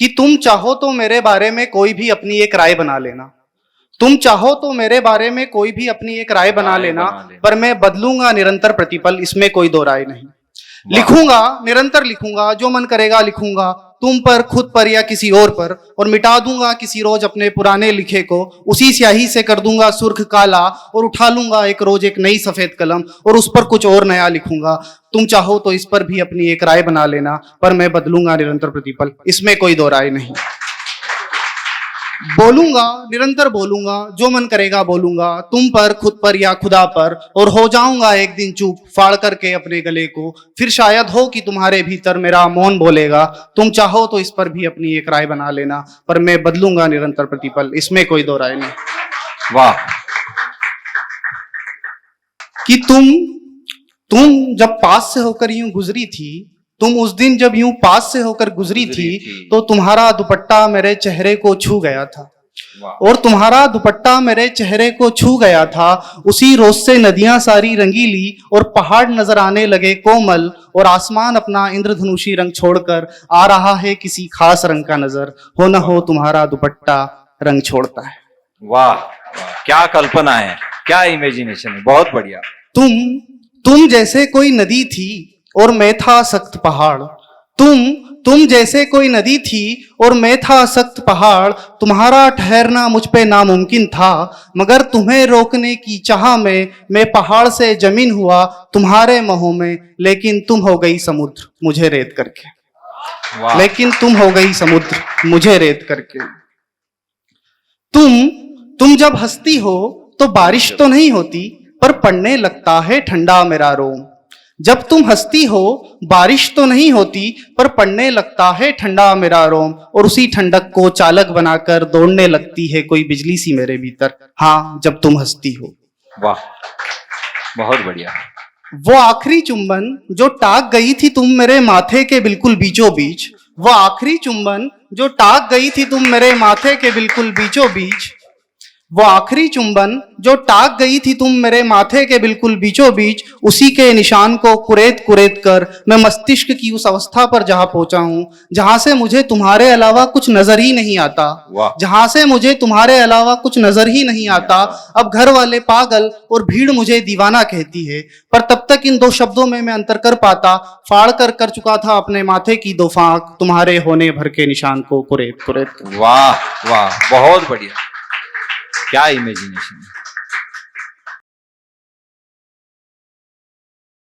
कि तुम चाहो तो मेरे बारे में कोई भी अपनी एक राय बना लेना। तुम चाहो तो मेरे बारे में कोई भी अपनी एक राय बना लेना, पर मैं बदलूंगा निरंतर प्रतिपल, इसमें कोई दो राय नहीं। लिखूंगा, निरंतर लिखूंगा, जो मन करेगा लिखूंगा, तुम पर, खुद पर या किसी और पर, और मिटा दूंगा किसी रोज अपने पुराने लिखे को। उसी स्याही से कर दूंगा सुर्ख काला, और उठा लूंगा एक रोज एक नई सफेद कलम, और उस पर कुछ और नया लिखूंगा। तुम चाहो तो इस पर भी अपनी एक राय बना लेना, पर मैं बदलूंगा निरंतर प्रतिपल, इसमें कोई दो राय नहीं। बोलूंगा, निरंतर बोलूंगा, जो मन करेगा बोलूंगा, तुम पर, खुद पर या खुदा पर, और हो जाऊंगा एक दिन चुप, फाड़ करके अपने गले को। फिर शायद हो कि तुम्हारे भीतर मेरा मौन बोलेगा। तुम चाहो तो इस पर भी अपनी एक राय बना लेना, पर मैं बदलूंगा निरंतर प्रतिपल, इसमें कोई दो राय नहीं। वाह। कि तुम जब पास से होकर यूं गुजरी थी, तुम उस दिन जब यूं पास से होकर गुजरी थी, तो तुम्हारा दुपट्टा मेरे चेहरे को छू गया था। और तुम्हारा दुपट्टा मेरे चेहरे को छू गया था। उसी रोज से नदियां सारी रंगीली, और पहाड़ नजर आने लगे कोमल, और आसमान अपना इंद्रधनुषी रंग छोड़कर आ रहा है किसी खास रंग का नजर। हो न हो तुम्हारा दुपट्टा रंग छोड़ता है। वाह, क्या कल्पना है, क्या इमेजिनेशन है, बहुत बढ़िया। तुम जैसे कोई नदी थी और मैं था सख्त पहाड़। तुम जैसे कोई नदी थी और मैं था सख्त पहाड़। तुम्हारा ठहरना मुझ पे नामुमकिन था, मगर तुम्हें रोकने की चाह में मैं पहाड़ से जमीन हुआ तुम्हारे मोह में। लेकिन तुम हो गई समुद्र मुझे रेत करके। लेकिन तुम हो गई समुद्र मुझे रेत करके। तुम जब हंसती हो तो बारिश तो नहीं होती, पर पड़ने लगता है ठंडा मेरा रोम। जब तुम हंसती हो बारिश तो नहीं होती, पर पड़ने लगता है ठंडा मेरा रोम। और उसी ठंडक को चालक बनाकर दौड़ने लगती है कोई बिजली सी मेरे भीतर। हाँ, जब तुम हंसती हो। वाह, बहुत बढ़िया। वो आखिरी चुंबन जो टाक गई थी तुम मेरे माथे के बिल्कुल बीचों बीच। वो आखिरी चुंबन जो टाक गई थी तुम मेरे माथे के बिल्कुल बीचों बीच। वो आखिरी चुंबन जो टाक गई थी तुम मेरे माथे के बिल्कुल बीचों बीच। उसी के निशान को कुरेद कुरेद कर मैं मस्तिष्क की उस अवस्था पर जहां पहुंचा हूं, जहां से मुझे तुम्हारे अलावा कुछ नजर ही नहीं आता। जहां से मुझे तुम्हारे अलावा कुछ नजर ही नहीं आता। अब घर वाले पागल और भीड़ मुझे दीवाना कहती है, पर तब तक इन दो शब्दों में मैं अंतर कर पाता। फाड़ कर चुका था अपने माथे की दो फांक, तुम्हारे होने भर के निशान को कुरेद कुरेद। वाह वाह, बहुत बढ़िया, क्या इमेजिनेशन है।